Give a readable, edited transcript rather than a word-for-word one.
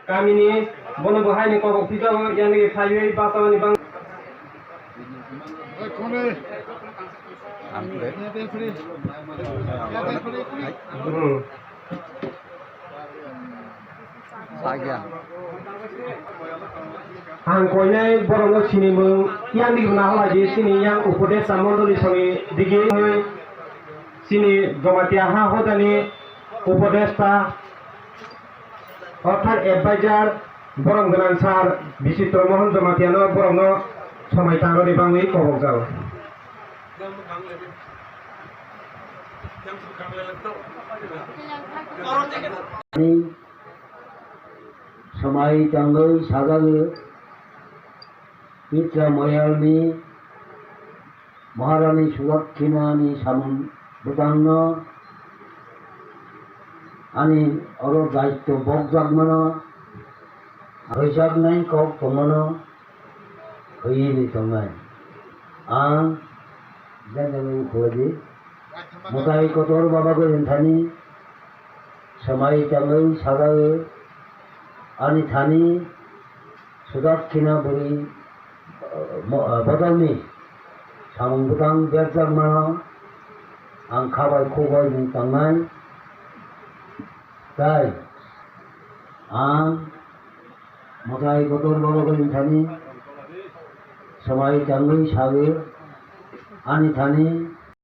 kami ni bono bahai ni kobok pita yang ni sayui basa ni bang. Ang koyai borong sini mung yang di guna hala je sini yang upodes samondoli songi digi sini jomatia ha hodani উপদেষ্টা অর্থাৎ adviser বরং গোনাংসার বিচিত্র মোহন জমাতিয়ানো বরং সময়তানো বাংলি কবকজাল সময়তাঙ্গै সাগাগে মিত্রা ময়ালনি মহারানী সুদক্ষিণানি সামন বুতান্ন ani oro daitto bogjak mano hoijak nai kok tomano hoyini tongai ang jangan khodi mutai kotor baba ko enthani samai tangai sagai ani thani sudakkina buri bodalni samung butang berjak mano ang khabai khobai ni tangai তাই আং মোটাই গতর বড় করে Thani সবাই টাঙ্গই সাগে আনি Thani